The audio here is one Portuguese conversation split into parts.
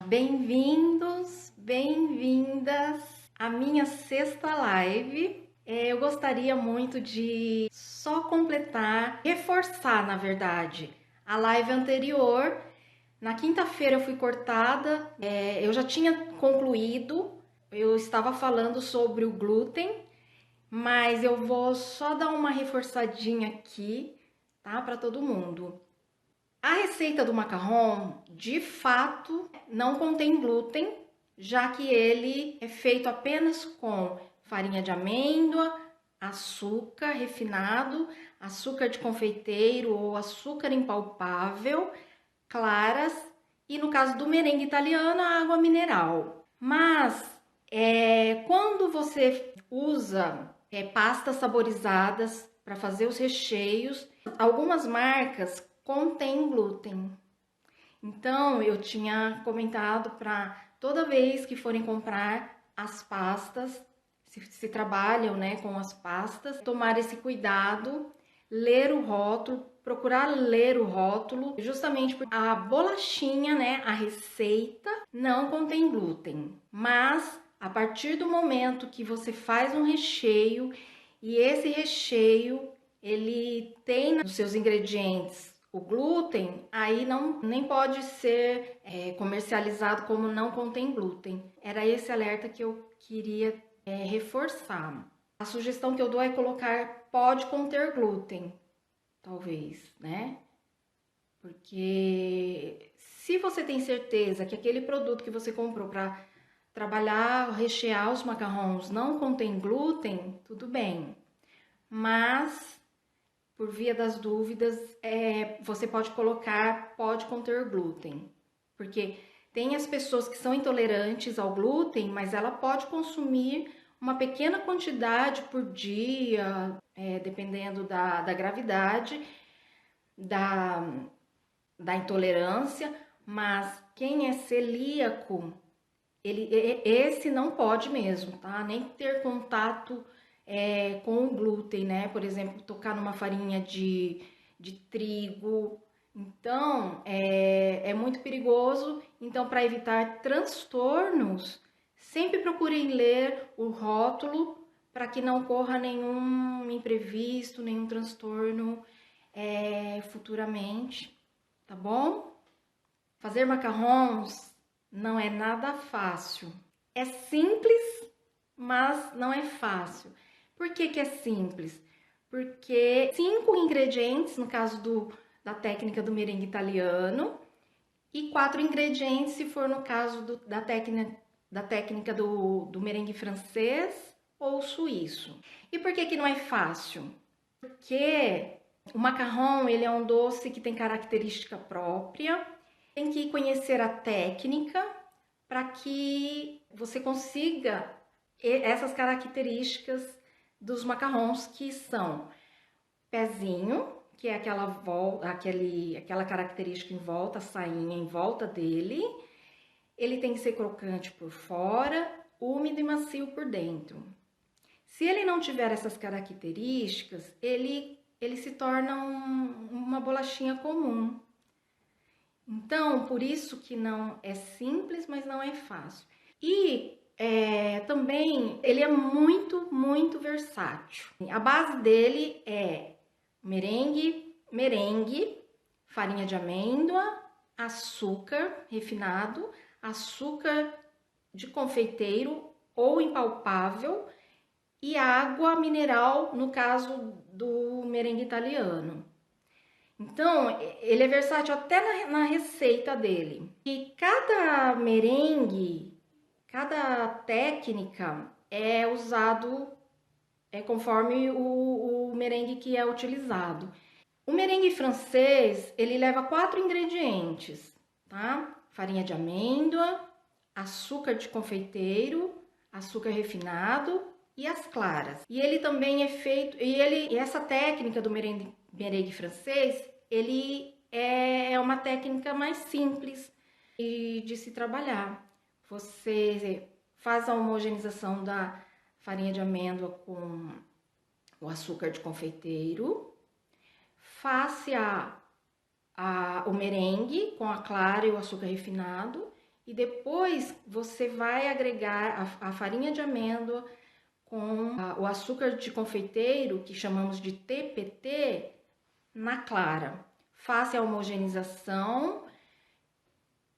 Bem-vindos, bem-vindas à minha sexta live. Eu gostaria muito de só completar, reforçar, na verdade, a live anterior. Na quinta-feira eu fui cortada, eu já tinha concluído, eu estava falando sobre o glúten, mas eu vou só dar uma reforçadinha aqui, tá, para todo mundo. A receita do macarrão, de fato, não contém glúten, já que ele é feito apenas com farinha de amêndoa, açúcar refinado, açúcar de confeiteiro ou açúcar impalpável, claras e, no caso do merengue italiano, a água mineral. Mas quando você usa pastas saborizadas para fazer os recheios, algumas marcas contém glúten. Então, eu tinha comentado para toda vez que forem comprar as pastas, se trabalham, né, com as pastas, tomar esse cuidado, ler o rótulo, procurar ler o rótulo, justamente porque a bolachinha, né, a receita não contém glúten. Mas a partir do momento que você faz um recheio e esse recheio ele tem nos seus ingredientes o glúten, aí não nem pode ser comercializado como não contém glúten. Era esse alerta que eu queria reforçar. A sugestão que eu dou é colocar pode conter glúten, talvez, né? Porque se você tem certeza que aquele produto que você comprou para trabalhar, rechear os macarrons não contém glúten, tudo bem. Mas por via das dúvidas, você pode colocar, pode conter glúten. Porque tem as pessoas que são intolerantes ao glúten, mas ela pode consumir uma pequena quantidade por dia, dependendo da gravidade, da intolerância. Mas quem é celíaco, esse não pode mesmo, tá? Nem ter contato com o glúten, né? Por exemplo, tocar numa farinha de trigo. Então, é muito perigoso. Então, para evitar transtornos, sempre procurem ler o rótulo para que não corra nenhum imprevisto, nenhum transtorno futuramente, tá bom? Fazer macarrons não é nada fácil. É simples, mas não é fácil. Por que é simples? Porque 5 ingredientes, no caso da técnica do merengue italiano, e 4 ingredientes, se for no caso da técnica do merengue francês ou suíço. E por que não é fácil? Porque o macarrão, ele é um doce que tem característica própria, tem que conhecer a técnica para que você consiga essas características dos macarrons, que são pezinho, que é aquela característica em volta, a sainha em volta dele. Ele tem que ser crocante por fora, úmido e macio por dentro. Se ele não tiver essas características, ele se torna uma bolachinha comum. Então, por isso que não é simples, mas não é fácil. E também ele é muito, muito versátil. A base dele é merengue, farinha de amêndoa, açúcar refinado, açúcar de confeiteiro ou impalpável e água mineral, no caso do merengue italiano. Então, ele é versátil até na receita dele. E cada merengue, cada técnica é usado conforme o merengue que é utilizado. O merengue francês, ele leva 4 ingredientes, tá? Farinha de amêndoa, açúcar de confeiteiro, açúcar refinado e as claras. E ele também é feito, e essa técnica do merengue francês, ele é uma técnica mais simples de se trabalhar. Você faz a homogeneização da farinha de amêndoa com o açúcar de confeiteiro, faz o merengue com a clara e o açúcar refinado e depois você vai agregar a farinha de amêndoa com o açúcar de confeiteiro, que chamamos de TPT, na clara. Faça a homogeneização,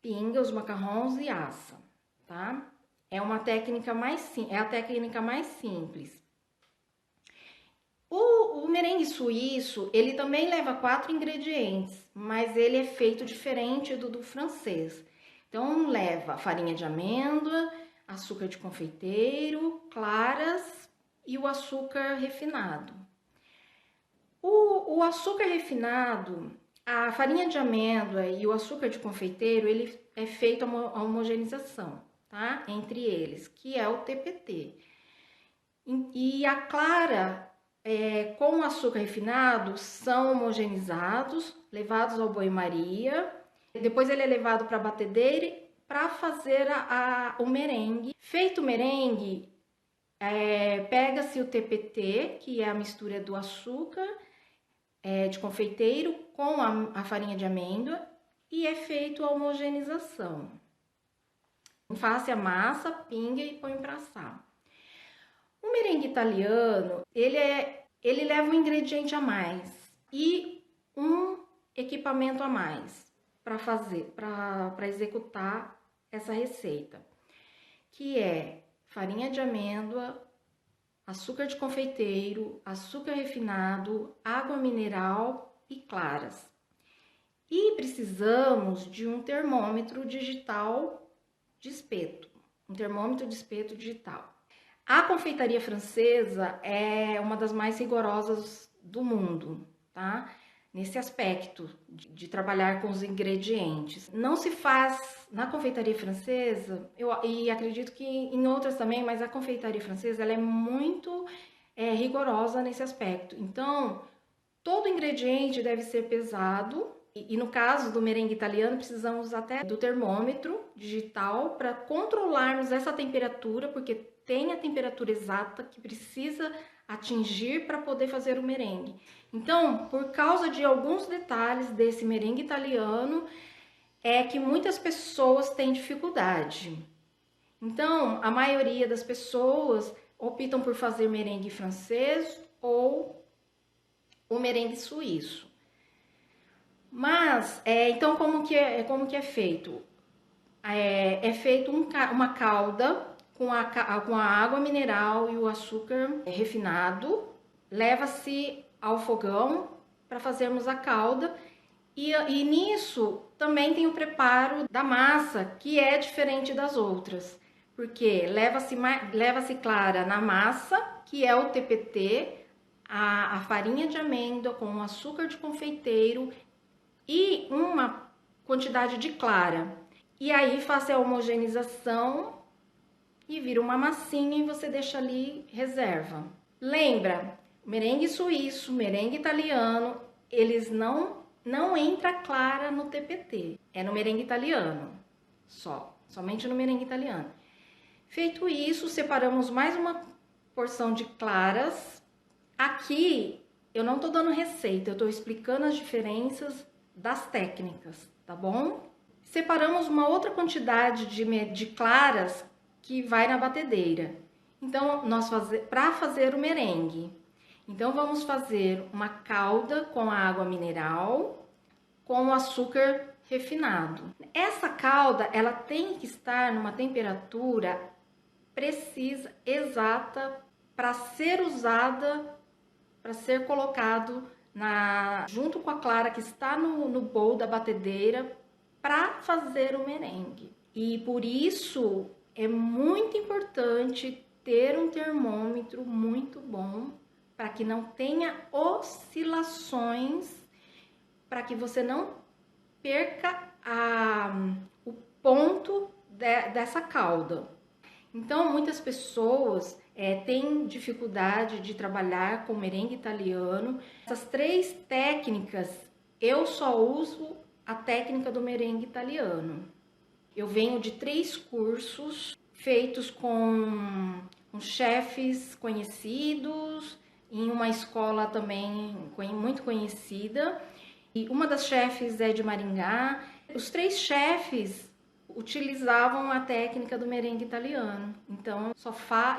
pinga os macarrons e assa, tá? É uma técnica é a técnica mais simples. O merengue suíço, ele também leva 4 ingredientes, mas ele é feito diferente do francês. Então, leva farinha de amêndoa, açúcar de confeiteiro, claras e o açúcar refinado. O açúcar refinado, a farinha de amêndoa e o açúcar de confeiteiro, ele é feito a homogeneização, tá? Entre eles, que é o TPT. E a clara com o açúcar refinado são homogeneizados, levados ao banho-maria. Depois ele é levado para a batedeira para fazer o merengue. Feito o merengue, pega-se o TPT, que é a mistura do açúcar de confeiteiro com a farinha de amêndoa, e é feito a homogeneização. Faça a massa, pinga e põe para assar. O merengue italiano, ele leva um ingrediente a mais e um equipamento a mais para executar essa receita, que é farinha de amêndoa, açúcar de confeiteiro, açúcar refinado, água mineral e claras. E precisamos de um termômetro digital de espeto, um termômetro de espeto digital. A confeitaria francesa é uma das mais rigorosas do mundo, tá? Nesse aspecto de trabalhar com os ingredientes. Não se faz na confeitaria francesa, e acredito que em outras também, mas a confeitaria francesa ela é muito rigorosa nesse aspecto. Então, todo ingrediente deve ser pesado, e no caso do merengue italiano, precisamos até do termômetro digital para controlarmos essa temperatura, porque tem a temperatura exata que precisa atingir para poder fazer o merengue. Então, por causa de alguns detalhes desse merengue italiano, é que muitas pessoas têm dificuldade. Então, a maioria das pessoas optam por fazer merengue francês ou o merengue suíço. Mas, então, como que é feito? É feito uma calda com a água mineral e o açúcar refinado. Leva-se ao fogão para fazermos a calda. E nisso também tem o preparo da massa, que é diferente das outras. Porque leva-se clara na massa, que é o TPT, a farinha de amêndoa com o açúcar de confeiteiro e uma quantidade de clara. E aí faça a homogeneização e vira uma massinha e você deixa ali reserva. Lembra, merengue suíço, merengue italiano, eles não entra clara no TPT. É no merengue italiano, somente no merengue italiano. Feito isso, separamos mais uma porção de claras. Aqui eu não tô dando receita, eu tô explicando as diferenças das técnicas, tá bom? Separamos uma outra quantidade de claras que vai na batedeira. Então, para fazer o merengue, então vamos fazer uma calda com a água mineral, com o açúcar refinado. Essa calda, ela tem que estar numa temperatura precisa, exata, para ser usada, para ser colocado junto com a clara que está no bowl da batedeira para fazer o merengue. E por isso é muito importante ter um termômetro muito bom para que não tenha oscilações, para que você não perca o ponto dessa calda. Então, muitas pessoas têm dificuldade de trabalhar com merengue italiano. Essas 3 técnicas, eu só uso a técnica do merengue italiano. Eu venho de 3 cursos feitos com chefes conhecidos, em uma escola também muito conhecida. E uma das chefes é de Maringá. Os 3 chefes utilizavam a técnica do merengue italiano. Então,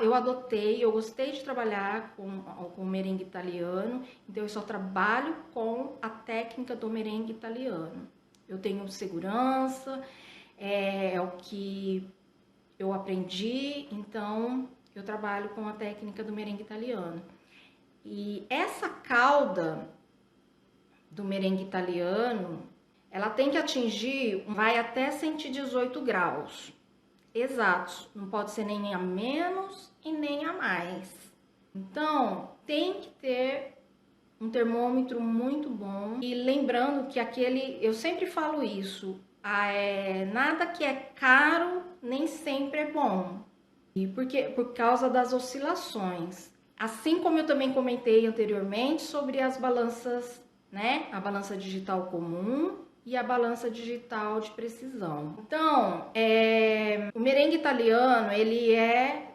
eu adotei, eu gostei de trabalhar com merengue italiano, então eu só trabalho com a técnica do merengue italiano. Eu tenho segurança, é o que eu aprendi, então eu trabalho com a técnica do merengue italiano. E essa calda do merengue italiano, ela tem que atingir, vai até 118 graus exatos, não pode ser nem a menos e nem a mais. Então, tem que ter um termômetro muito bom. E lembrando que eu sempre falo isso, nada que é caro nem sempre é bom. E por causa das oscilações. Assim como eu também comentei anteriormente sobre as balanças, né? A balança digital comum e a balança digital de precisão. Então, o merengue italiano,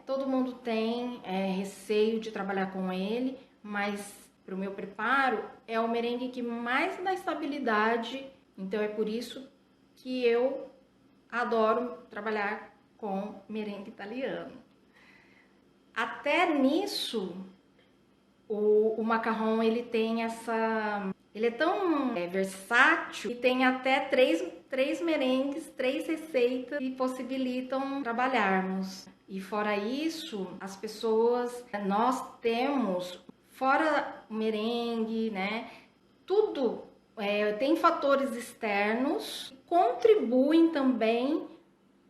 todo mundo tem receio de trabalhar com ele, mas para o meu preparo é o merengue que mais dá estabilidade, então é por isso que eu adoro trabalhar com merengue italiano. Até nisso, o macarrão ele tem ele é tão versátil que tem até três merengues, 3 receitas que possibilitam trabalharmos. E fora isso, nós temos, fora o merengue, né? Tudo tem fatores externos que contribuem também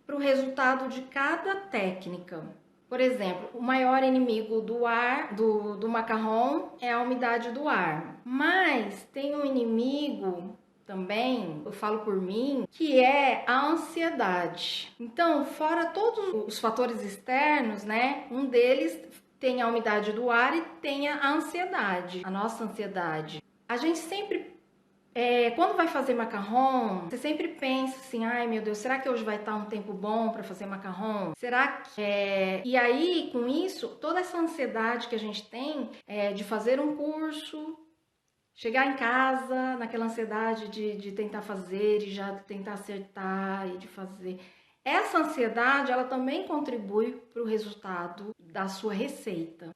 para o resultado de cada técnica. Por exemplo, o maior inimigo do macarrão é a umidade do ar. Mas tem um inimigo também, eu falo por mim, que é a ansiedade. Então, fora todos os fatores externos, né? Um deles tem a umidade do ar e tem a ansiedade, a nossa ansiedade. A gente sempre quando vai fazer macarrão, você sempre pensa assim, ai meu Deus, será que hoje vai estar um tempo bom para fazer macarrão? Será que... E aí, com isso, toda essa ansiedade que a gente tem de fazer um curso, chegar em casa, naquela ansiedade de tentar fazer e já tentar acertar e de fazer... Essa ansiedade, ela também contribui para o resultado da sua receita.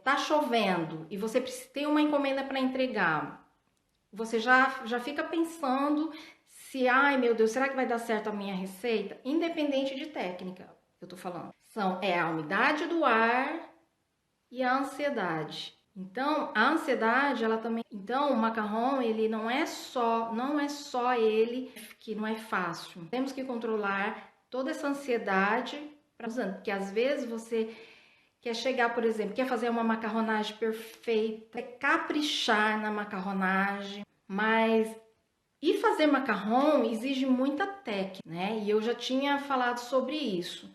Tá chovendo e você tem uma encomenda para entregar. Você já fica pensando se, ai meu Deus, será que vai dar certo a minha receita? Independente de técnica, eu tô falando. A umidade do ar e a ansiedade. Então, a ansiedade, ela também... Então, o macarrão, ele não é só ele que não é fácil. Temos que controlar toda essa ansiedade, porque às vezes você quer chegar, por exemplo, quer fazer uma macarronagem perfeita, quer caprichar na macarronagem, mas fazer macarrão exige muita técnica, né? E eu já tinha falado sobre isso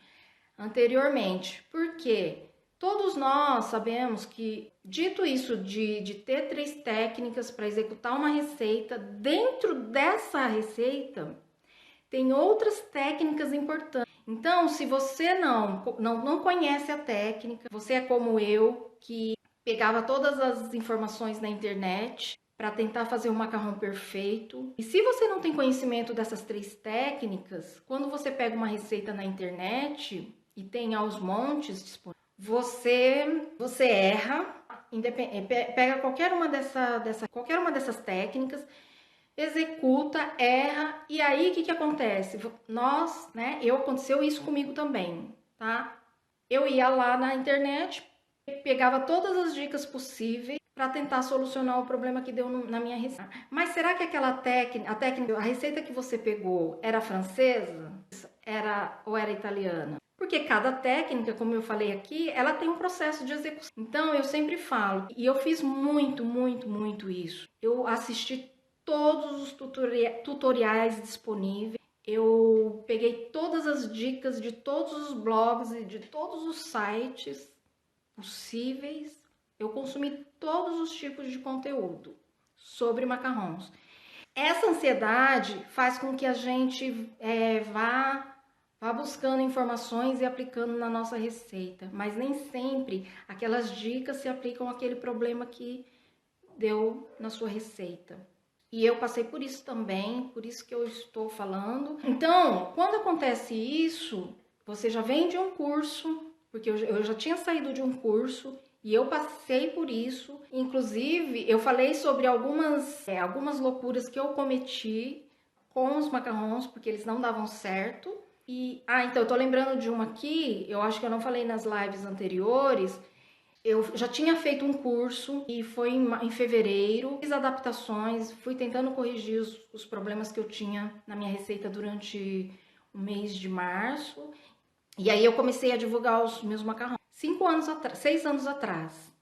anteriormente, porque todos nós sabemos que, dito isso de ter 3 técnicas para executar uma receita, dentro dessa receita tem outras técnicas importantes. Então, se você não conhece a técnica, você é como eu, que pegava todas as informações na internet para tentar fazer o macarrão perfeito. E se você não tem conhecimento dessas 3 técnicas, quando você pega uma receita na internet e tem aos montes disponível, você erra, pega qualquer uma dessas técnicas, executa, erra, e aí o que acontece? Aconteceu isso comigo também, tá? Eu ia lá na internet, pegava todas as dicas possíveis para tentar solucionar o problema que deu na minha receita. Mas será que a receita que você pegou era francesa? Ou era italiana? Porque cada técnica, como eu falei aqui, ela tem um processo de execução. Então, eu sempre falo, e eu fiz muito, muito, muito isso. Eu assisti todos os tutoriais disponíveis. Eu peguei todas as dicas de todos os blogs e de todos os sites possíveis. Eu consumi todos os tipos de conteúdo sobre macarrons. Essa ansiedade faz com que a gente vá buscando informações e aplicando na nossa receita, mas nem sempre aquelas dicas se aplicam àquele problema que deu na sua receita. E eu passei por isso também, por isso que eu estou falando. Então, quando acontece isso, você já vem de um curso, porque eu já tinha saído de um curso e eu passei por isso. Inclusive, eu falei sobre algumas loucuras que eu cometi com os macarrons, porque eles não davam certo. Então, eu tô lembrando de uma aqui, eu acho que eu não falei nas lives anteriores. Eu já tinha feito um curso e foi em fevereiro. Fiz adaptações, fui tentando corrigir os problemas que eu tinha na minha receita durante o mês de março. E aí eu comecei a divulgar os meus macarrões. 6 anos atrás.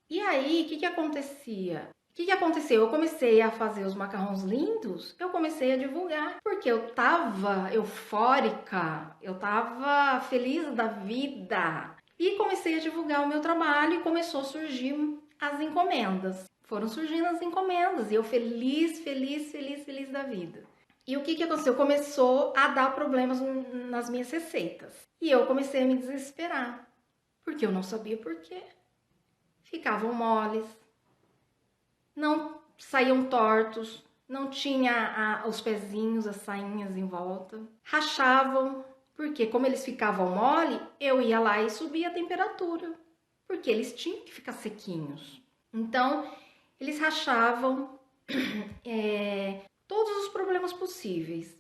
E aí, o que acontecia? O que aconteceu? Eu comecei a fazer os macarrões lindos, eu comecei a divulgar, porque eu tava eufórica, eu tava feliz da vida. E comecei a divulgar o meu trabalho e começou a surgir as encomendas. Foram surgindo as encomendas e eu feliz, feliz, feliz, feliz da vida. E o que aconteceu? Começou a dar problemas nas minhas receitas. E eu comecei a me desesperar, porque eu não sabia por quê. Ficavam moles, não saíam tortos, não tinha os pezinhos, as sainhas em volta, rachavam, porque como eles ficavam mole, eu ia lá e subia a temperatura, porque eles tinham que ficar sequinhos. Então, eles rachavam, todos os problemas possíveis.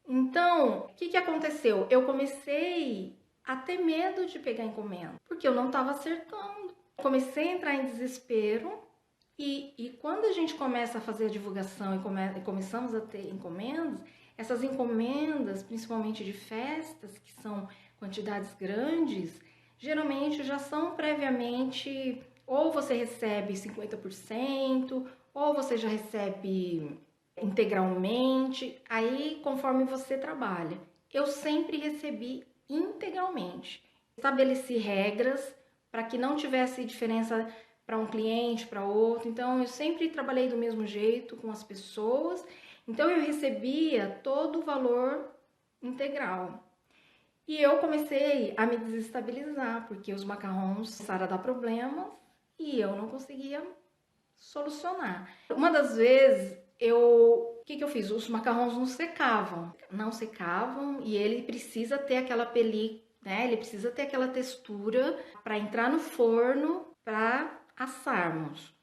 Então, o que aconteceu? Eu comecei a ter medo de pegar encomenda, porque eu não estava acertando. Comecei a entrar em desespero e quando a gente começa a fazer a divulgação e começamos a ter encomendas, essas encomendas, principalmente de festas, que são quantidades grandes, geralmente já são previamente, ou você recebe 50%, ou você já recebe integralmente, aí conforme você trabalha. Eu sempre recebi integralmente. Estabeleci regras para que não tivesse diferença para um cliente, para outro. Então, eu sempre trabalhei do mesmo jeito com as pessoas. Então, eu recebia todo o valor integral. E eu comecei a me desestabilizar, porque os macarrons começaram a dar problemas e eu não conseguia solucionar. Uma das vezes, o que eu fiz? Os macarrons não secavam e ele precisa ter aquela película, né? Ele precisa ter aquela textura para entrar no forno para assarmos. O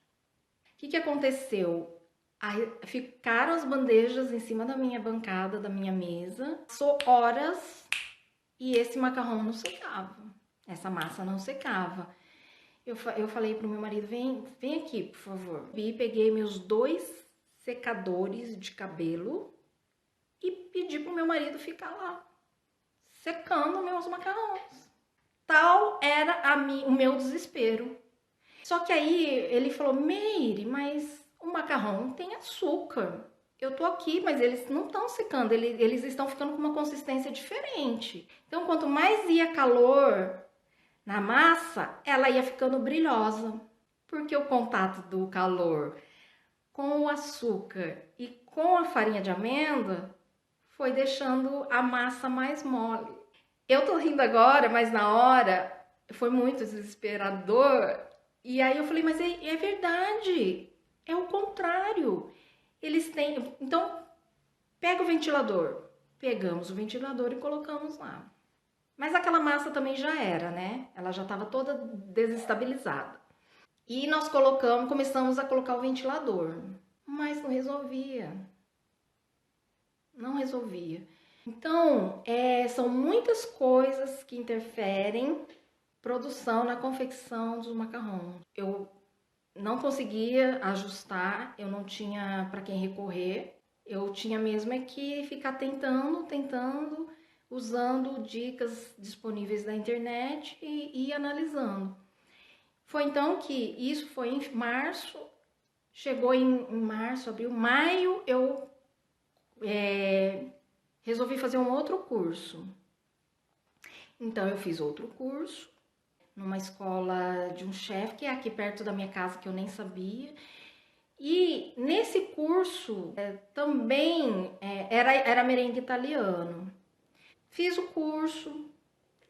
que aconteceu? Aí ficaram as bandejas em cima da minha bancada, da minha mesa, passou horas e esse macarrão não secava, essa massa não secava. Eu falei pro meu marido, vem aqui, por favor. E peguei meus 2 secadores de cabelo e pedi pro meu marido ficar lá, secando meus macarrões. Tal era o meu desespero. Só que aí ele falou, Meire, mas o macarrão tem açúcar. Eu tô aqui, mas eles não estão secando, eles estão ficando com uma consistência diferente. Então, quanto mais ia calor na massa, ela ia ficando brilhosa. Porque o contato do calor com o açúcar e com a farinha de amêndoa foi deixando a massa mais mole. Eu tô rindo agora, mas na hora foi muito desesperador. E aí eu falei, mas é verdade, é o contrário. Eles têm. Então, pega o ventilador. Pegamos o ventilador e colocamos lá. Mas aquela massa também já era, né? Ela já estava toda desestabilizada. E nós começamos a colocar o ventilador. Mas não resolvia. Não resolvia. Então, são muitas coisas que interferem produção na confecção dos macarrons. Eu não conseguia ajustar, eu não tinha para quem recorrer. Eu tinha mesmo que ficar tentando, usando dicas disponíveis da internet e analisando. Foi então que isso foi em março, chegou em março, abril, maio, eu resolvi fazer um outro curso. Então eu fiz outro curso numa escola de um chefe que é aqui perto da minha casa, que eu nem sabia. E nesse curso também era merengue italiano. Fiz o curso.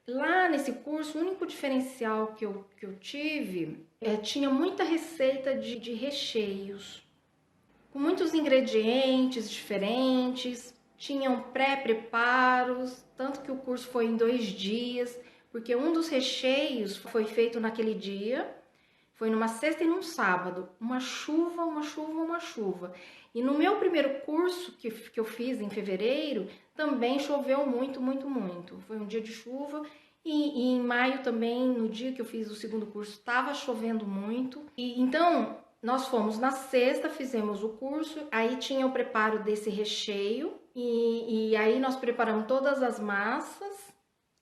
Lá nesse curso, o único diferencial que eu tive tinha muita receita de recheios. com muitos ingredientes diferentes, tinham pré-preparos, tanto que o curso foi em 2 dias, porque um dos recheios foi feito naquele dia, foi numa sexta e num sábado, uma chuva, uma chuva, uma chuva. E no meu primeiro curso, que eu fiz em fevereiro, também choveu muito, muito, muito. Foi um dia de chuva e em maio também, no dia que eu fiz o segundo curso, estava chovendo muito. E então, nós fomos na sexta, fizemos o curso, aí tinha o preparo desse recheio e aí nós preparamos todas as massas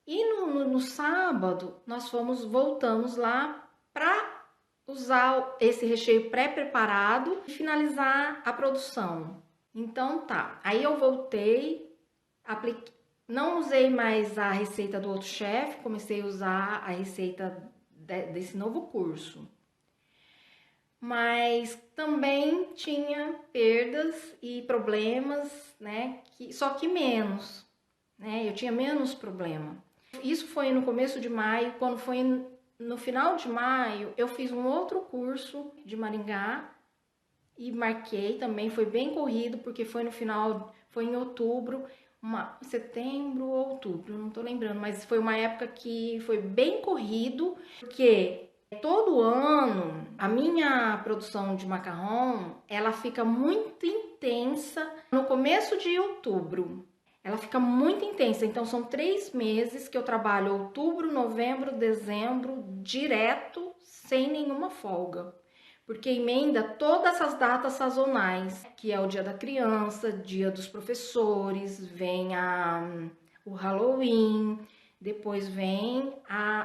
e no sábado nós voltamos lá para usar esse recheio pré-preparado e finalizar a produção. Então tá, aí eu voltei, não usei mais a receita do outro chefe, comecei a usar a receita desse novo curso. Mas também tinha perdas e problemas, né? Só que menos, né? Eu tinha menos problema. Isso foi no começo de maio. Quando foi no final de maio, eu fiz um outro curso de Maringá e marquei também. Foi bem corrido, porque foi no final, foi em outubro, setembro ou outubro, não tô lembrando, mas foi uma época que foi bem corrido, porque todo ano a minha produção de macarrão, ela fica muito intensa no começo de outubro. Ela fica muito intensa, então são 3 meses que eu trabalho outubro, novembro, dezembro, direto, sem nenhuma folga. Porque emenda todas as datas sazonais, que é o dia da criança, dia dos professores, vem o Halloween, depois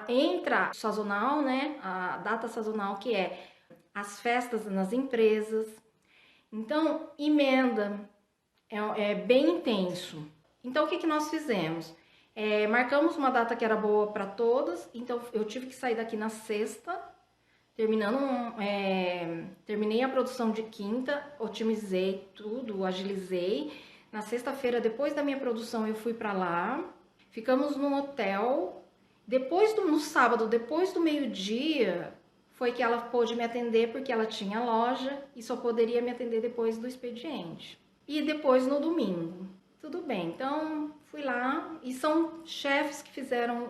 entra o sazonal, né? A data sazonal, que é as festas nas empresas. Então, emenda, é bem intenso. Então, o que nós fizemos? Marcamos uma data que era boa para todas, então eu tive que sair daqui na sexta, terminei a produção de quinta, otimizei tudo, agilizei. Na sexta-feira, depois da minha produção, eu fui para lá, ficamos num hotel. No sábado, depois do meio-dia, foi que ela pôde me atender, porque ela tinha loja e só poderia me atender depois do expediente. E depois no domingo. Tudo bem, então fui lá, e são chefes que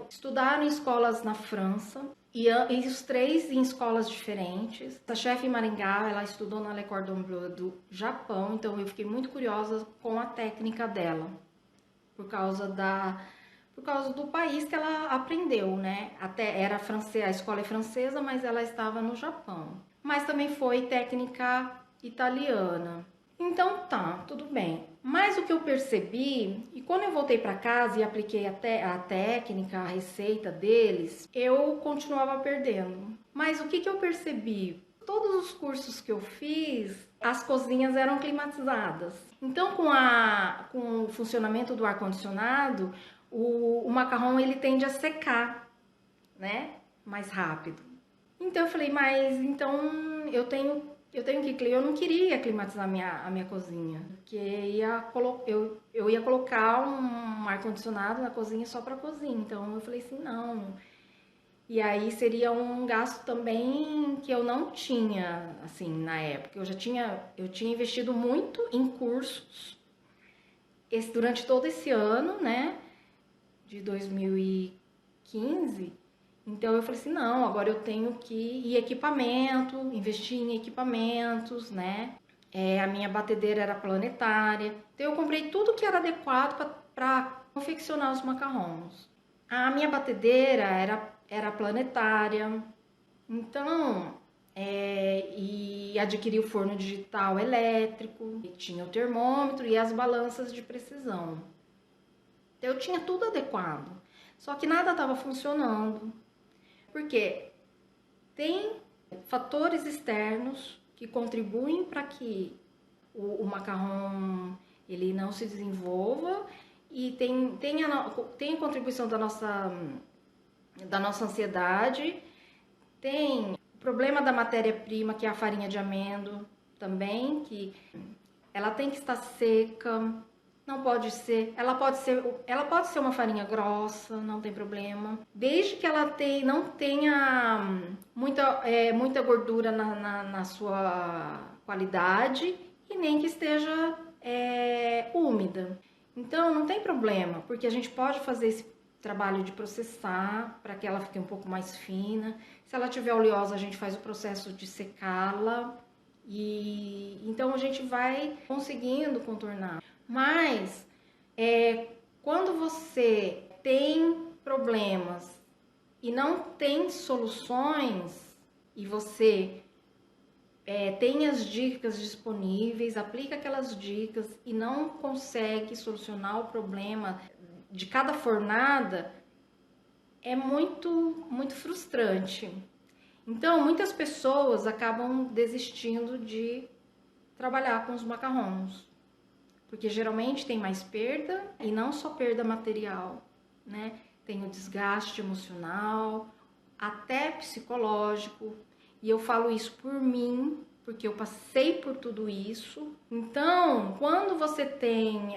estudaram em escolas na França, e os 3 em escolas diferentes. A chefe em Maringá, ela estudou na Le Cordon Bleu do Japão, então eu fiquei muito curiosa com a técnica dela, por causa do país que ela aprendeu, né? Até era francesa, a escola é francesa, mas ela estava no Japão. Mas também foi técnica italiana. Então tá, tudo bem. Mas o que eu percebi, e quando eu voltei para casa e apliquei a técnica, a receita deles, eu continuava perdendo. Mas o que eu percebi? Todos os cursos que eu fiz, as cozinhas eram climatizadas. Então, com o funcionamento do ar-condicionado, o macarrão ele tende a secar, né? Mais rápido. Então eu falei, mas então eu não queria climatizar a minha cozinha, porque eu ia colocar um ar-condicionado na cozinha só para cozinha. Então eu falei assim, não. E aí seria um gasto também que eu não tinha, assim, na época. Eu tinha investido muito em cursos durante todo esse ano, né, de 2015. Então eu falei assim, não, agora eu tenho que ir investir em equipamentos, né? A minha batedeira era planetária. Então eu comprei tudo que era adequado para confeccionar os macarrons. A minha batedeira era planetária. Então, e adquiri o forno digital elétrico, e tinha o termômetro e as balanças de precisão. Então eu tinha tudo adequado. Só que nada estava funcionando. Porque tem fatores externos que contribuem para que o macarrão ele não se desenvolva, e tem a contribuição da nossa ansiedade, tem o problema da matéria-prima, que é a farinha de amêndoa também, que ela tem que estar seca. Não pode ser, ela pode ser uma farinha grossa, não tem problema, desde que ela não tenha muita gordura na sua qualidade e nem que esteja úmida. Então não tem problema, porque a gente pode fazer esse trabalho de processar para que ela fique um pouco mais fina. Se ela tiver oleosa, a gente faz o processo de secá-la e então a gente vai conseguindo contornar. Mas quando você tem problemas e não tem soluções e você tem as dicas disponíveis, aplica aquelas dicas e não consegue solucionar o problema de cada fornada, é muito frustrante. Então, muitas pessoas acabam desistindo de trabalhar com os macarrons, porque geralmente tem mais perda e não só perda material, né? Tem o desgaste emocional, até psicológico. E eu falo isso por mim, porque eu passei por tudo isso. Então, quando você tem...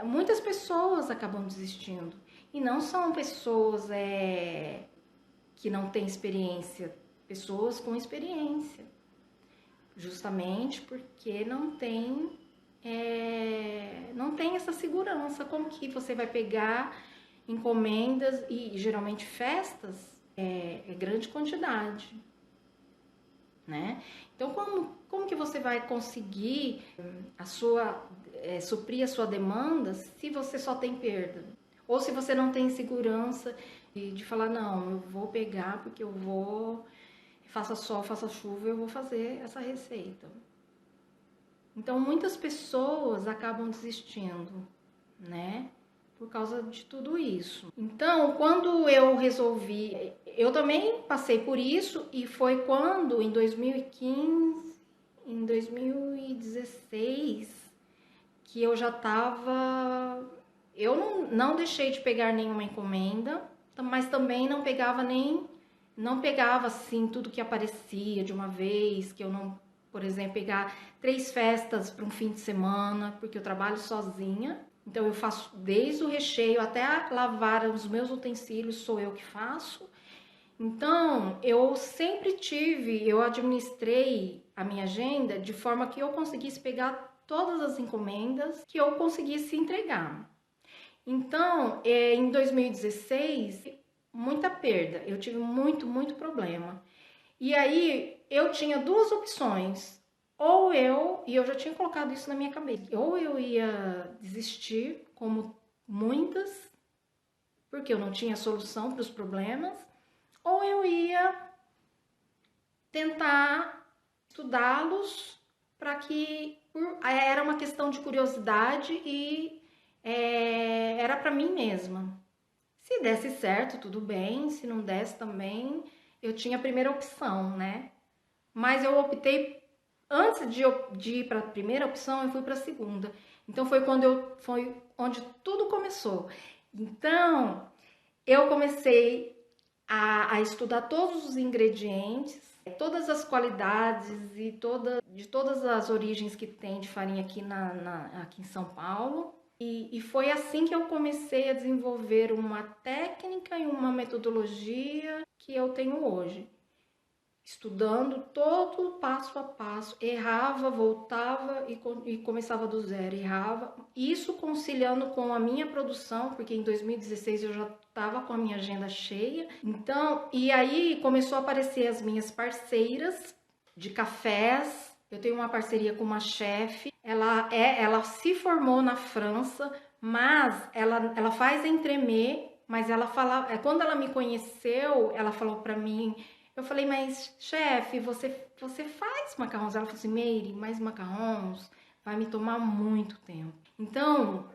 muitas pessoas acabam desistindo. E não são pessoas que não têm experiência. Pessoas com experiência. Justamente porque não tem essa segurança. Como que você vai pegar encomendas e geralmente festas é grande quantidade, né? Então como que você vai conseguir suprir a sua demanda se você só tem perda? Ou se você não tem segurança de falar, não, eu vou pegar porque eu vou, faça sol, faça chuva, eu vou fazer essa receita. Então muitas pessoas acabam desistindo, né? Por causa de tudo isso. Então, quando eu resolvi, eu também passei por isso e foi quando em 2015, em 2016, que eu já estava, eu não deixei de pegar nenhuma encomenda, mas também não pegava assim tudo que aparecia de uma vez, que eu não, por exemplo, pegar 3 festas para um fim de semana, porque eu trabalho sozinha. Então eu faço desde o recheio até a lavar os meus utensílios, sou eu que faço. Então eu eu administrei a minha agenda de forma que eu conseguisse pegar todas as encomendas que eu conseguisse entregar. Então em 2016, muita perda, eu tive muito problema. E aí eu tinha 2 opções. E eu já tinha colocado isso na minha cabeça, ou eu ia desistir, como muitas, porque eu não tinha solução para os problemas, ou eu ia tentar estudá-los para que era uma questão de curiosidade e era para mim mesma. Se desse certo, tudo bem, se não desse também, eu tinha a primeira opção, né? Mas eu optei, antes de ir para a primeira opção, eu fui para a segunda. Então foi onde tudo começou. Então eu comecei a estudar todos os ingredientes, todas as qualidades e de todas as origens que tem de farinha aqui, aqui em São Paulo. E foi assim que eu comecei a desenvolver uma técnica e uma metodologia que eu tenho hoje. Estudando todo passo a passo, errava, voltava e começava do zero, errava. Isso conciliando com a minha produção, porque em 2016 eu já estava com a minha agenda cheia. Então, e aí começou a aparecer as minhas parceiras de cafés. Eu tenho uma parceria com uma chefe, ela se formou na França, mas ela faz entremets, mas ela fala, quando ela me conheceu, ela falou para mim. Eu falei, mas chefe, você faz macarrons? Ela falou assim, Meire, mas macarrons vai me tomar muito tempo. Então,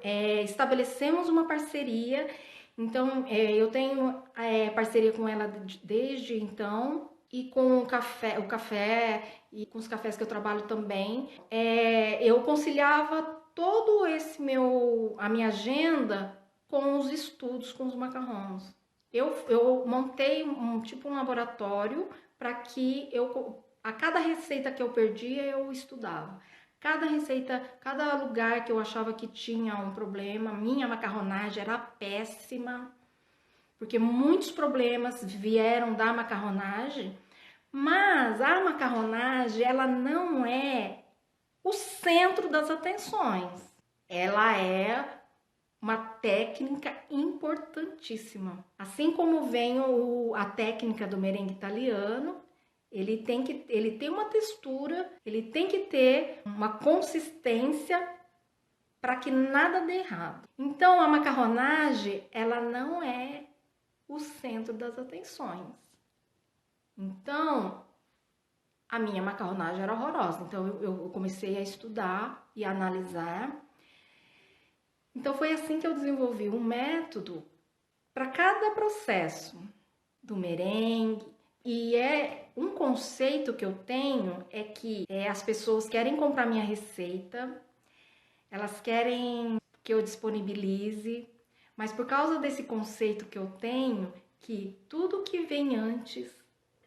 estabelecemos uma parceria. Então, eu tenho parceria com ela desde então. E com o café e com os cafés que eu trabalho também. Eu conciliava todo a minha agenda com os estudos, com os macarrons. Eu montei um laboratório para que a cada receita que eu perdia, eu estudava. Cada receita, cada lugar que eu achava que tinha um problema, minha macarronagem era péssima, porque muitos problemas vieram da macarronagem, mas a macarronagem, ela não é o centro das atenções. Ela é uma técnica importantíssima. Assim como vem a técnica do merengue italiano, ele tem uma textura, ele tem que ter uma consistência para que nada dê errado. Então a macarronagem, ela não é o centro das atenções. Então a minha macarronagem era horrorosa. Então eu comecei a estudar e a analisar. Então foi assim que eu desenvolvi um método para cada processo do merengue. E é um conceito que eu tenho é que as pessoas querem comprar minha receita, elas querem que eu disponibilize, mas por causa desse conceito que eu tenho, que tudo que vem antes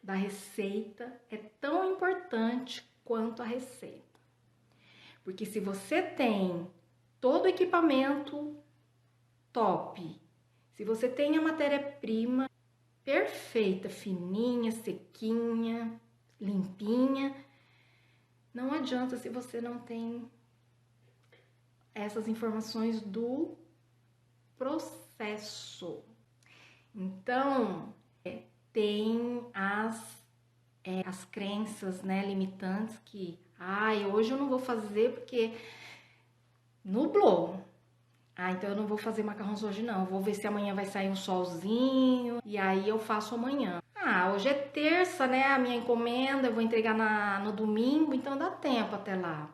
da receita é tão importante quanto a receita. Porque se você tem todo o equipamento top, se você tem a matéria-prima perfeita, fininha, sequinha, limpinha, não adianta se você não tem essas informações do processo. Então, tem as crenças, né, limitantes que, hoje eu não vou fazer porque nublou. Então eu não vou fazer macarrões hoje não, vou ver se amanhã vai sair um solzinho e aí eu faço amanhã. Hoje é terça, né, a minha encomenda, eu vou entregar no domingo, então dá tempo até lá.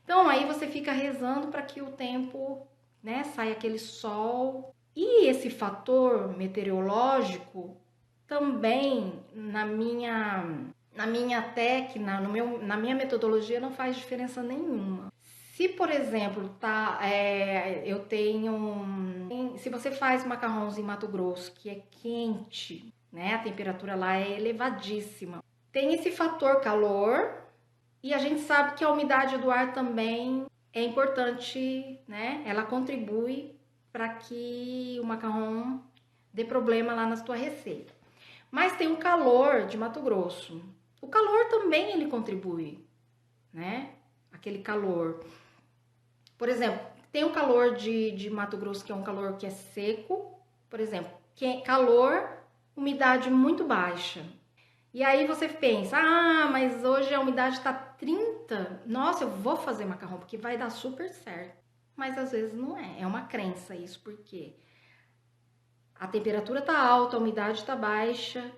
Então aí você fica rezando para que o tempo, né, saia aquele sol. E esse fator meteorológico também na minha técnica, na minha metodologia não faz diferença nenhuma. Se, por exemplo, se você faz macarrões em Mato Grosso, que é quente, né? A temperatura lá é elevadíssima. Tem esse fator calor e a gente sabe que a umidade do ar também é importante, né? Ela contribui para que o macarrão dê problema lá na sua receita. Mas tem o calor de Mato Grosso. O calor também ele contribui, né? Aquele calor. Por exemplo, tem o calor de Mato Grosso, que é um calor que é seco, por exemplo, calor, umidade muito baixa. E aí você pensa, mas hoje a umidade tá 30, nossa, eu vou fazer macarrão porque vai dar super certo. Mas às vezes não é uma crença isso, porque a temperatura tá alta, a umidade tá baixa,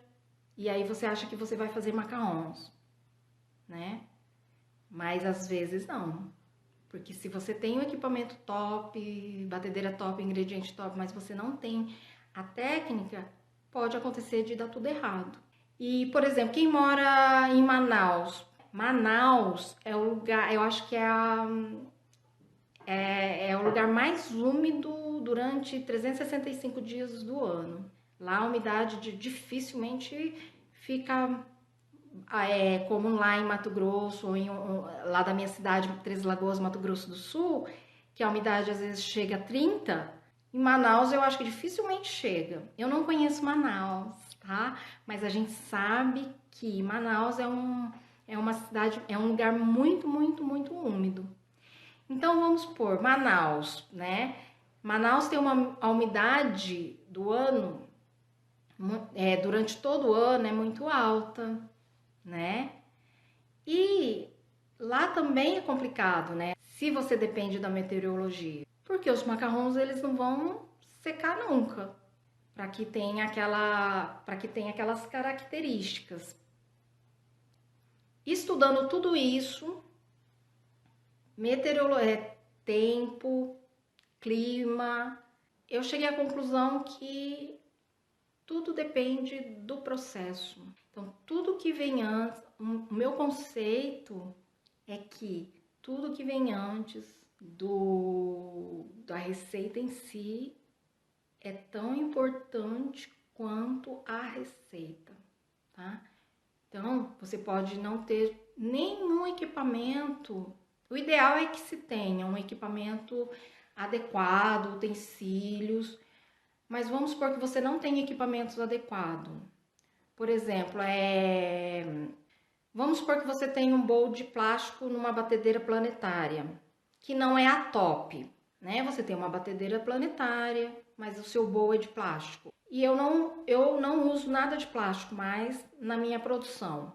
e aí você acha que você vai fazer macarrões, né? Mas às vezes não. Porque se você tem um equipamento top, batedeira top, ingrediente top, mas você não tem a técnica, pode acontecer de dar tudo errado. E, por exemplo, quem mora em Manaus, Manaus é o lugar, eu acho que é o lugar mais úmido durante 365 dias do ano. Lá a umidade dificilmente fica como lá em Mato Grosso, lá da minha cidade, Três Lagoas, Mato Grosso do Sul, que a umidade às vezes chega a 30, em Manaus eu acho que dificilmente chega. Eu não conheço Manaus, tá? Mas a gente sabe que Manaus é uma cidade, é um lugar muito, muito, muito úmido. Então vamos supor, Manaus, né? Manaus tem a umidade do ano, durante todo o ano, é muito alta, né? E lá também é complicado, né? Se você depende da meteorologia, porque os macarrões eles não vão secar nunca, para que tenha aquelas características. Estudando tudo isso, tempo, clima, eu cheguei à conclusão que tudo depende do processo. Então, tudo que vem antes, o meu conceito é que tudo que vem antes da receita em si é tão importante quanto a receita, tá? Então, você pode não ter nenhum equipamento. O ideal é que se tenha um equipamento adequado, utensílios, mas vamos supor que você não tem equipamentos adequados. Por exemplo, Vamos supor que você tem um bowl de plástico numa batedeira planetária, que não é a top, né? Você tem uma batedeira planetária, mas o seu bowl é de plástico. E eu não uso nada de plástico mais na minha produção.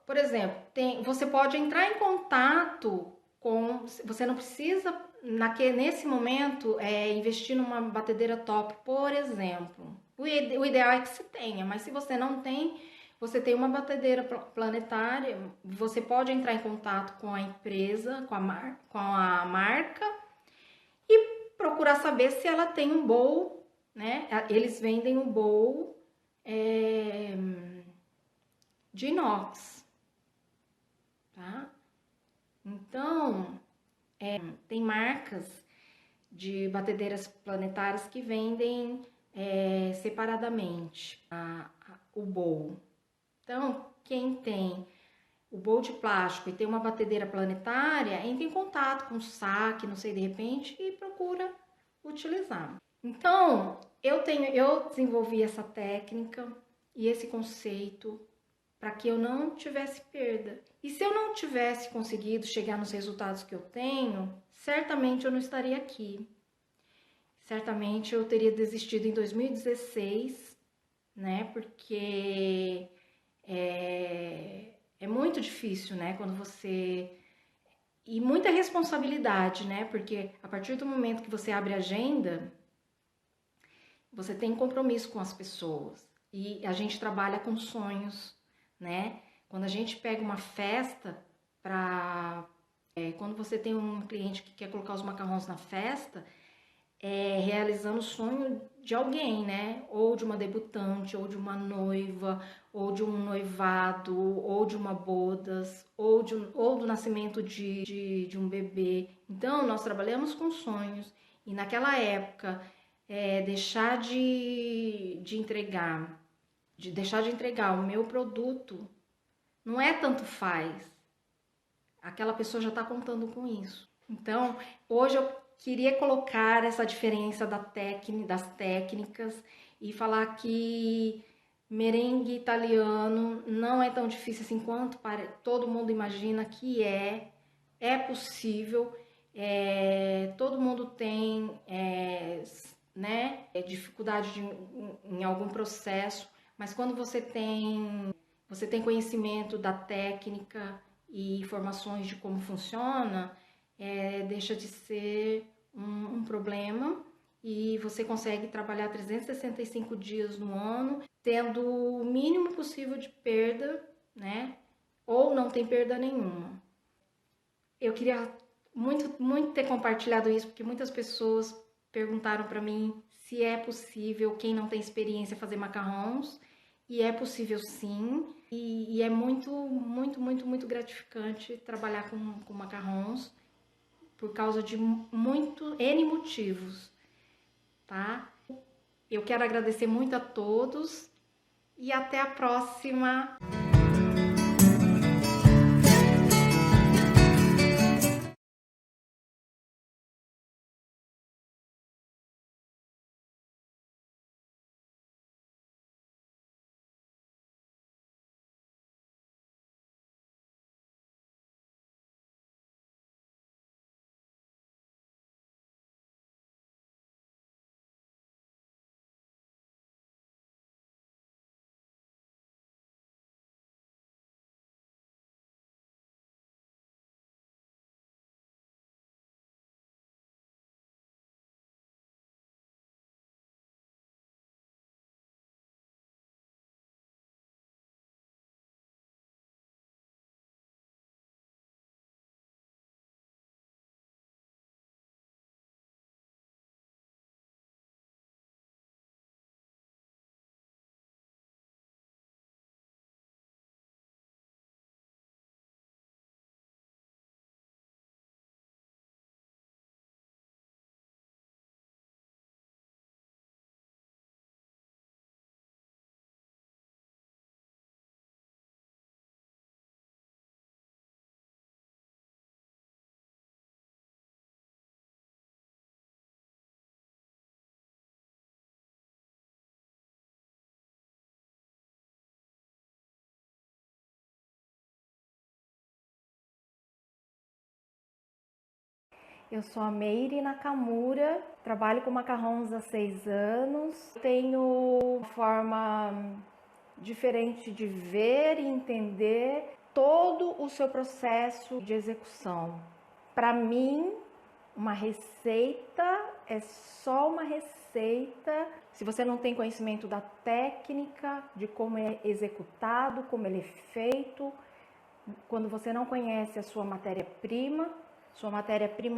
Por exemplo, você pode entrar em contato com. Você não precisa, nesse momento, investir numa batedeira top, por exemplo. O ideal é que se tenha, mas se você não tem, você tem uma batedeira planetária, você pode entrar em contato com a empresa, com a marca e procurar saber se ela tem um bowl, né? Eles vendem um bowl de inox, tá? Então, tem marcas de batedeiras planetárias que vendem separadamente o bowl. Então, quem tem o bowl de plástico e tem uma batedeira planetária, entra em contato com o saque, não sei, de repente, e procura utilizar. Então, eu desenvolvi essa técnica e esse conceito para que eu não tivesse perda. E se eu não tivesse conseguido chegar nos resultados que eu tenho, certamente eu não estaria aqui. Certamente eu teria desistido em 2016, né? Porque é muito difícil, né? Quando você. E muita responsabilidade, né? Porque a partir do momento que você abre agenda, você tem compromisso com as pessoas. E a gente trabalha com sonhos, né? Quando a gente pega uma festa para. Quando você tem um cliente que quer colocar os macarrões na festa, realizando o sonho de alguém, né? Ou de uma debutante, ou de uma noiva, ou de um noivado, ou de uma bodas, ou do nascimento de um bebê. Então, nós trabalhamos com sonhos. E naquela época, deixar de entregar o meu produto, não é tanto faz. Aquela pessoa já está contando com isso. Então, hoje eu queria colocar essa diferença das técnicas e falar que merengue italiano não é tão difícil assim quanto todo mundo imagina que é. É possível, todo mundo tem né, dificuldade em algum processo, mas quando você tem conhecimento da técnica e informações de como funciona, deixa de ser um problema e você consegue trabalhar 365 dias no ano, tendo o mínimo possível de perda, né? Ou não tem perda nenhuma. Eu queria muito ter compartilhado isso, porque muitas pessoas perguntaram para mim se é possível, quem não tem experiência, fazer macarrons. E é possível sim, e é muito gratificante trabalhar com macarrons por causa de N motivos, tá? Eu quero agradecer muito a todos e até a próxima! Eu sou a Meire Nakamura, trabalho com macarrons há 6 anos. Tenho uma forma diferente de ver e entender todo o seu processo de execução. Para mim, uma receita é só uma receita. Se você não tem conhecimento da técnica, de como é executado, como ele é feito, quando você não conhece a sua matéria-prima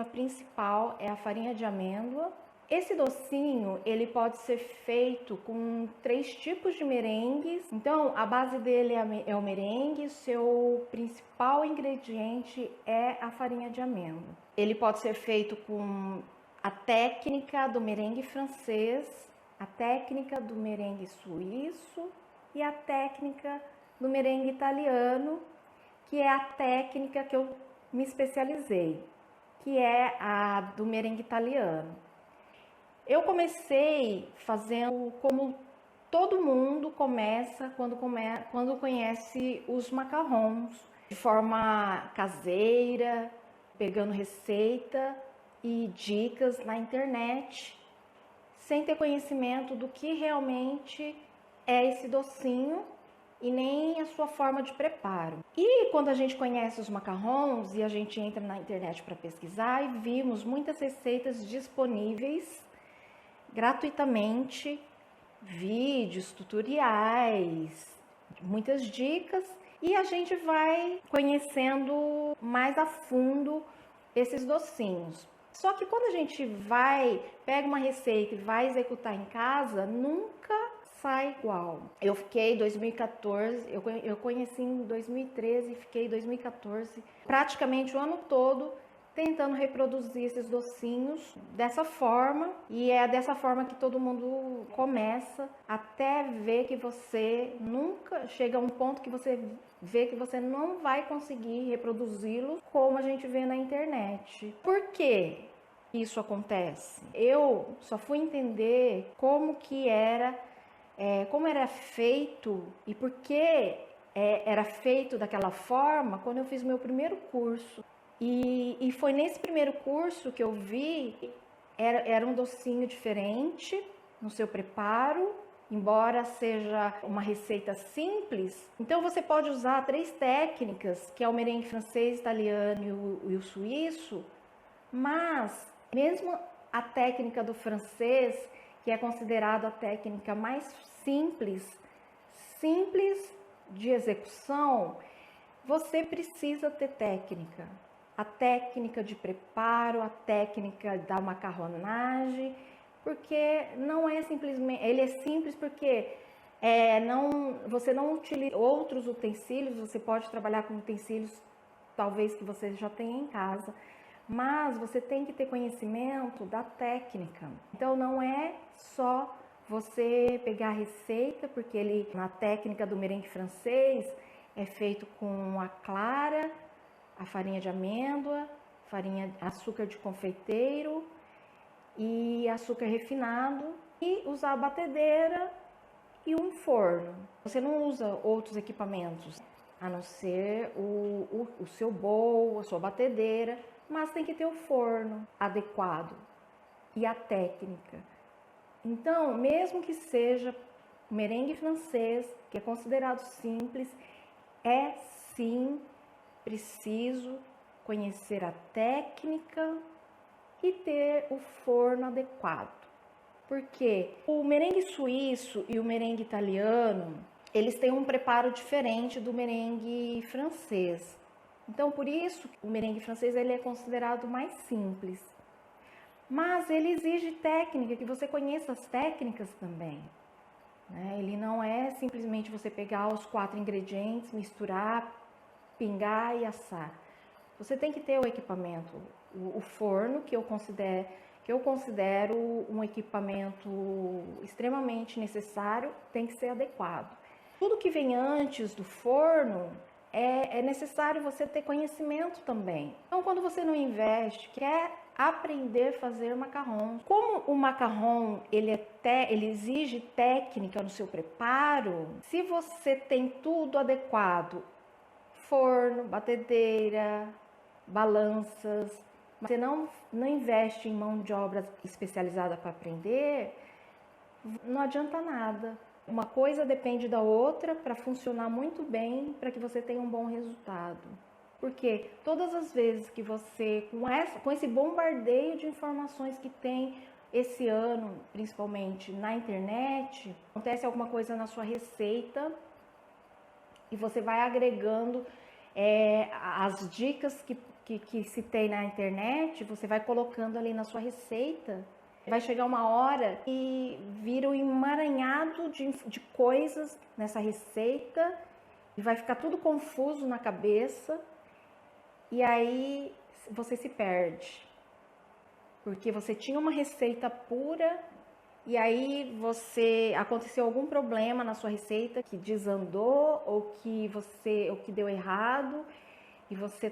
principal é a farinha de amêndoa. Esse docinho, ele pode ser feito com 3 tipos de merengues. Então, a base dele é o merengue, seu principal ingrediente é a farinha de amêndoa. Ele pode ser feito com a técnica do merengue francês, a técnica do merengue suíço e a técnica do merengue italiano, que é a técnica que eu me especializei, que é a do merengue italiano. Eu comecei fazendo como todo mundo começa quando conhece os macarrons, de forma caseira, pegando receita e dicas na internet, sem ter conhecimento do que realmente é esse docinho e nem a sua forma de preparo. E quando a gente conhece os macarrons e a gente entra na internet para pesquisar, e vimos muitas receitas disponíveis gratuitamente, vídeos, tutoriais, muitas dicas, e a gente vai conhecendo mais a fundo esses docinhos. Só que quando a gente pega uma receita e vai executar em casa, nunca sai igual. Eu fiquei 2014, eu conheci em 2013 e fiquei 2014, praticamente o ano todo, tentando reproduzir esses docinhos dessa forma, e é dessa forma que todo mundo começa, até ver que você nunca chega a um ponto que você vê que você não vai conseguir reproduzi-lo como a gente vê na internet. Por quê isso acontece? Eu só fui entender como era feito e por que era feito daquela forma quando eu fiz meu primeiro curso. E foi nesse primeiro curso que eu vi, era um docinho diferente no seu preparo, embora seja uma receita simples. Então você pode usar 3 técnicas, que é o merengue francês, italiano e o suíço, mas mesmo a técnica do francês, que é considerada a técnica mais simples de execução, você precisa ter técnica. A técnica de preparo, a técnica da macarronagem, porque não é simplesmente, ele é simples porque você não utiliza outros utensílios, você pode trabalhar com utensílios talvez que você já tenha em casa, mas você tem que ter conhecimento da técnica. Então não é só você pegar a receita, porque na técnica do merengue francês é feito com a clara, a farinha de amêndoa, açúcar de confeiteiro e açúcar refinado, e usar a batedeira e um forno. Você não usa outros equipamentos, a não ser o seu bowl, a sua batedeira, mas tem que ter o forno adequado e a técnica. Então, mesmo que seja merengue francês, que é considerado simples, é sim preciso conhecer a técnica e ter o forno adequado. Porque o merengue suíço e o merengue italiano, eles têm um preparo diferente do merengue francês. Então, por isso, o merengue francês ele é considerado mais simples. Mas ele exige técnica, que você conheça as técnicas também. Ele não é simplesmente você pegar os 4 ingredientes, misturar, pingar e assar. Você tem que ter o equipamento, o forno, que eu considero um equipamento extremamente necessário, tem que ser adequado. Tudo que vem antes do forno é necessário você ter conhecimento também. Então, quando você não investe, quer aprender a fazer macarrão. Como o macarrão ele exige técnica no seu preparo, se você tem tudo adequado, forno, batedeira, balanças, você não investe em mão de obra especializada para aprender, não adianta nada. Uma coisa depende da outra para funcionar muito bem, para que você tenha um bom resultado. Porque todas as vezes que você, com esse bombardeio de informações que tem esse ano, principalmente na internet, acontece alguma coisa na sua receita e você vai agregando as dicas que se tem na internet, você vai colocando ali na sua receita. Vai chegar uma hora e vira um emaranhado de coisas nessa receita e vai ficar tudo confuso na cabeça e aí você se perde. Porque você tinha uma receita pura e aí aconteceu algum problema na sua receita que desandou ou que deu errado e você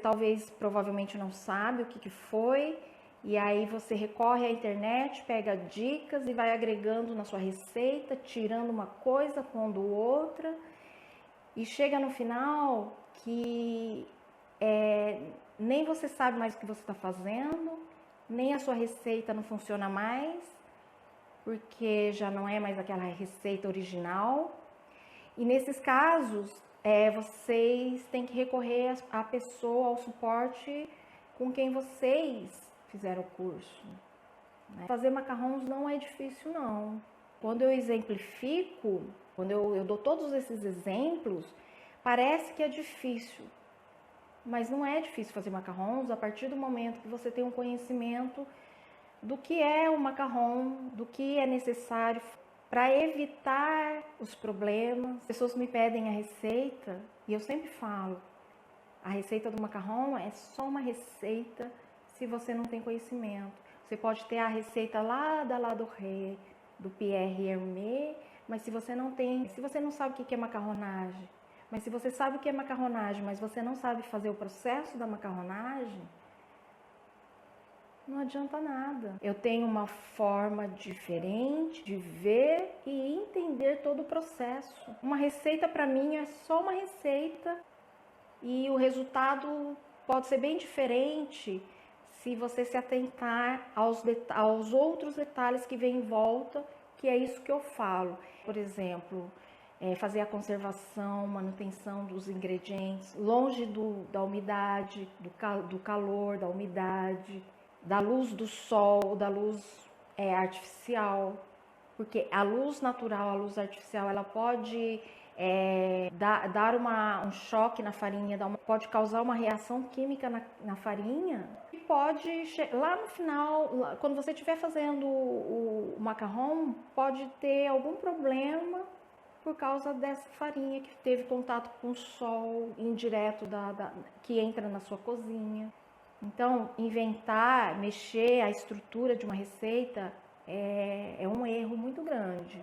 provavelmente não sabe o que foi. E aí você recorre à internet, pega dicas e vai agregando na sua receita, tirando uma coisa, pondo outra. E chega no final que nem você sabe mais o que você está fazendo, nem a sua receita não funciona mais, porque já não é mais aquela receita original. E nesses casos, vocês têm que recorrer à pessoa, ao suporte com quem vocês fizeram o curso. Fazer macarrons não é difícil, não. Quando eu exemplifico, quando eu dou todos esses exemplos, parece que é difícil. Mas não é difícil fazer macarrons a partir do momento que você tem um conhecimento do que é o macarrão, do que é necessário para evitar os problemas. As pessoas me pedem a receita e eu sempre falo, a receita do macarrão é só uma receita se você não tem conhecimento. Você pode ter a receita lá da Lado Ré, do Pierre Hermé, mas se você não sabe o que é macarronagem, mas se você sabe o que é macarronagem, mas você não sabe fazer o processo da macarronagem, não adianta nada. Eu tenho uma forma diferente de ver e entender todo o processo. Uma receita para mim é só uma receita e o resultado pode ser bem diferente se você se atentar aos outros detalhes que vêm em volta, que é isso que eu falo. Por exemplo, fazer a conservação, manutenção dos ingredientes, longe da umidade, do calor, da umidade, da luz do sol, da luz artificial. Porque a luz natural, a luz artificial, ela pode dar um choque na farinha, pode causar uma reação química na farinha. Pode, lá no final, quando você estiver fazendo o macarrão, pode ter algum problema por causa dessa farinha que teve contato com o sol indireto que entra na sua cozinha. Então, mexer a estrutura de uma receita é um erro muito grande.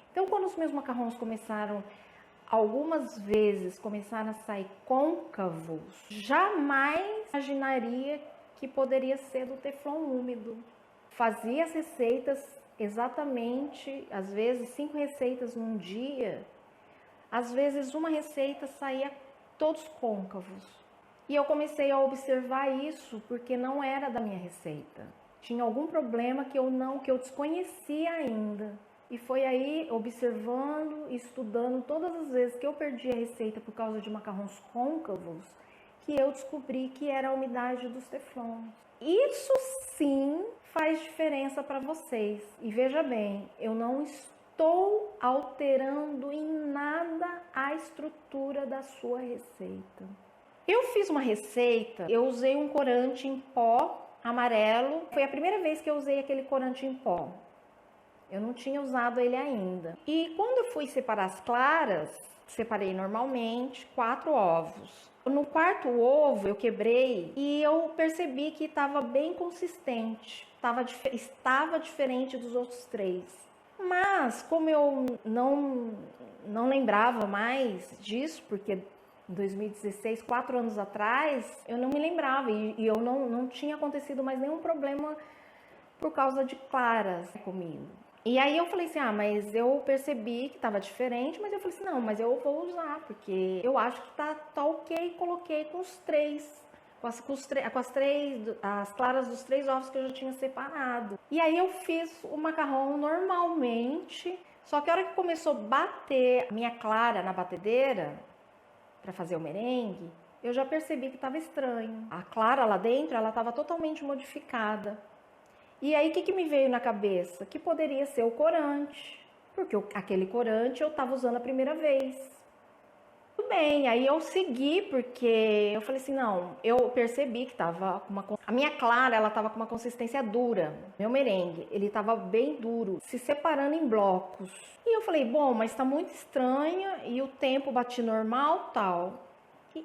Então, quando os meus macarrões algumas vezes começaram a sair côncavos, jamais imaginaria que poderia ser do teflon úmido. Fazia as receitas exatamente, às vezes 5 receitas num dia, às vezes uma receita saía todos côncavos. E eu comecei a observar isso porque não era da minha receita. Tinha algum problema que eu desconhecia ainda. E foi aí, observando, estudando, todas as vezes que eu perdi a receita por causa de macarrões côncavos, que eu descobri que era a umidade dos teflons. Isso sim faz diferença para vocês. E veja bem, eu não estou alterando em nada a estrutura da sua receita. Eu fiz uma receita, eu usei um corante em pó amarelo. Foi a primeira vez que eu usei aquele corante em pó. Eu não tinha usado ele ainda. E quando eu fui separar as claras, separei normalmente 4 ovos. No 4º ovo eu quebrei e eu percebi que estava bem consistente. Estava diferente dos outros 3. Mas como eu não lembrava mais disso, porque em 2016, 4 anos atrás, eu não me lembrava e eu não tinha acontecido mais nenhum problema por causa de claras comigo. E aí eu falei assim, mas eu percebi que estava diferente, mas eu falei assim, não, mas eu vou usar, porque eu acho que tá ok, coloquei com os 3, as claras dos 3 ovos que eu já tinha separado. E aí eu fiz o macarrão normalmente, só que a hora que começou a bater a minha clara na batedeira para fazer o merengue, eu já percebi que estava estranho. A clara lá dentro, ela estava totalmente modificada. E aí o que me veio na cabeça? Que poderia ser o corante, porque aquele corante eu estava usando a primeira vez. Tudo bem, aí eu segui, porque eu falei assim, não, eu percebi que tava a minha clara, ela tava com uma consistência dura. Meu merengue, ele tava bem duro, se separando em blocos. E eu falei, bom, mas tá muito estranha e o tempo bate normal, tal.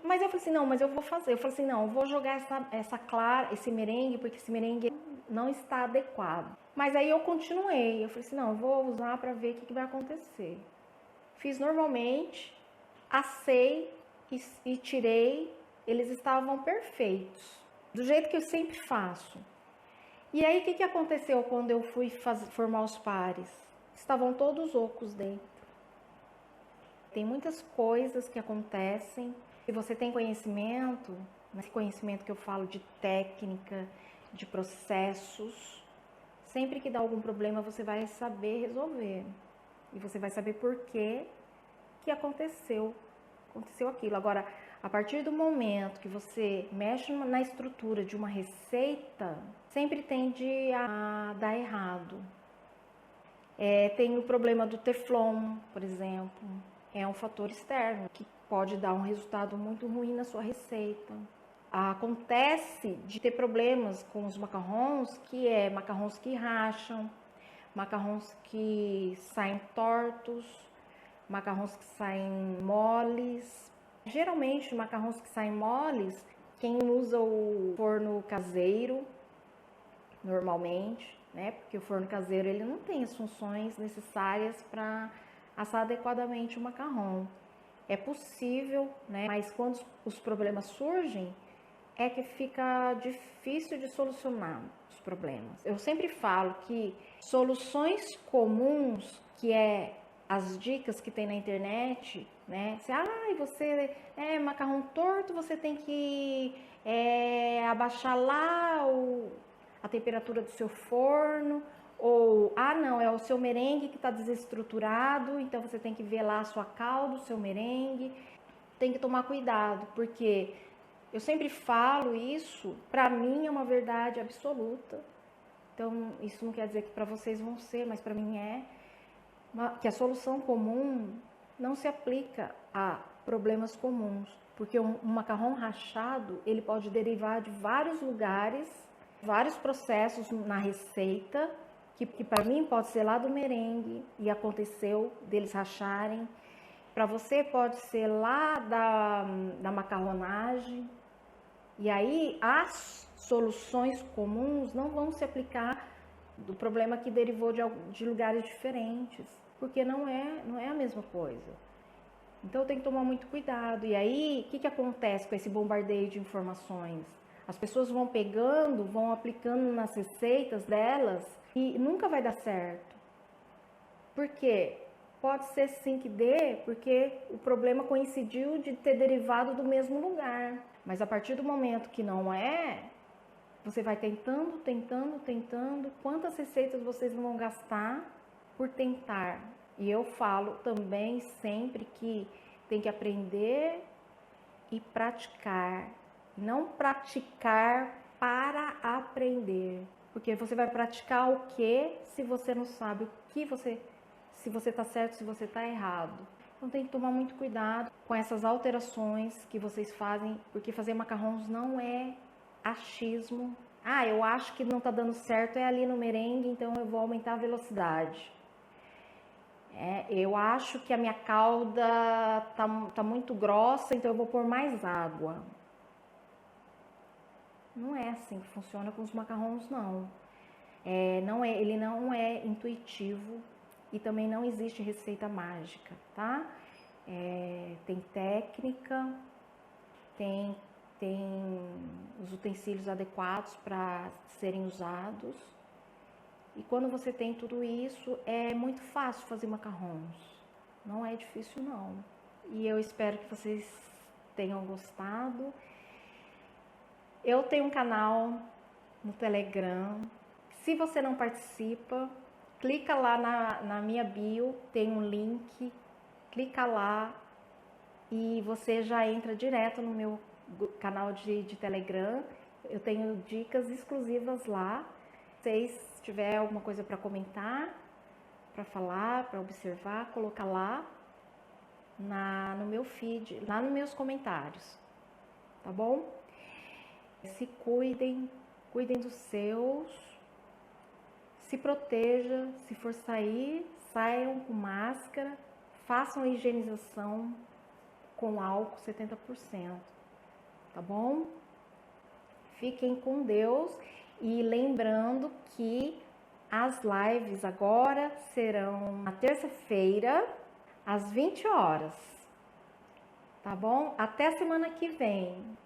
Mas eu falei assim, não, mas eu vou fazer. Eu falei assim, não, eu vou jogar essa clara, esse merengue, porque esse merengue não está adequado. Mas aí eu continuei, eu falei assim, não, eu vou usar para ver o que vai acontecer. Fiz normalmente, assei e tirei, eles estavam perfeitos, do jeito que eu sempre faço. E aí o que aconteceu quando eu fui formar os pares? Estavam todos ocos dentro. Tem muitas coisas que acontecem. Se você tem conhecimento, esse conhecimento que eu falo de técnica, de processos, sempre que dá algum problema você vai saber resolver. E você vai saber por que aconteceu aquilo. Agora, a partir do momento que você mexe na estrutura de uma receita, sempre tende a dar errado. Tem o problema do Teflon, por exemplo, é um fator externo que pode dar um resultado muito ruim na sua receita. Acontece de ter problemas com os macarrons, que é macarrons que racham, macarrons que saem tortos, macarrons que saem moles. Geralmente, macarrons que saem moles, quem usa o forno caseiro, normalmente, né? Porque o forno caseiro ele não tem as funções necessárias para assar adequadamente o macarrão. É possível, né? Mas quando os problemas surgem, é que fica difícil de solucionar os problemas. Eu sempre falo que soluções comuns, que é as dicas que tem na internet, né? Você é macarrão torto, você tem que abaixar lá a temperatura do seu forno, ou não, é o seu merengue que está desestruturado, então você tem que ver lá a sua calda, o seu merengue. Tem que tomar cuidado, porque eu sempre falo isso, para mim é uma verdade absoluta. Então, isso não quer dizer que para vocês vão ser, mas para mim é que a solução comum não se aplica a problemas comuns, porque um macarrão rachado, ele pode derivar de vários lugares, vários processos na receita, que para mim pode ser lá do merengue e aconteceu deles racharem, para você pode ser lá da macarronagem. E aí as soluções comuns não vão se aplicar do problema que derivou de lugares diferentes, porque não é a mesma coisa. Então tem que tomar muito cuidado. E aí, o que acontece com esse bombardeio de informações? As pessoas vão pegando, vão aplicando nas receitas delas e nunca vai dar certo. Por quê? Pode ser sim que dê, porque o problema coincidiu de ter derivado do mesmo lugar. Mas a partir do momento que não é, você vai tentando. Quantas receitas vocês vão gastar por tentar? E eu falo também sempre que tem que aprender e praticar. Não praticar para aprender. Porque você vai praticar o que se você não sabe se você está certo, se você está errado. Então tem que tomar muito cuidado com essas alterações que vocês fazem, porque fazer macarrons não é achismo. Eu acho que não está dando certo, é ali no merengue, então eu vou aumentar a velocidade. Eu acho que a minha calda tá muito grossa, então eu vou pôr mais água. Não é assim que funciona com os macarrons, não. Ele não é intuitivo e também não existe receita mágica, tá? Tem técnica, tem os utensílios adequados para serem usados. E quando você tem tudo isso, é muito fácil fazer macarrons. Não é difícil, não. E eu espero que vocês tenham gostado. Eu tenho um canal no Telegram. Se você não participa, clica lá na minha bio, tem um link, clica lá e você já entra direto no meu canal de Telegram. Eu tenho dicas exclusivas lá. Se vocês tiver alguma coisa para comentar, para falar, para observar, coloca lá no meu feed, lá nos meus comentários, tá bom? Se cuidem, cuidem dos seus, se proteja, se for sair, saiam com máscara, façam a higienização com álcool 70%, tá bom? Fiquem com Deus e lembrando que as lives agora serão na terça-feira, às 20 horas, tá bom? Até semana que vem.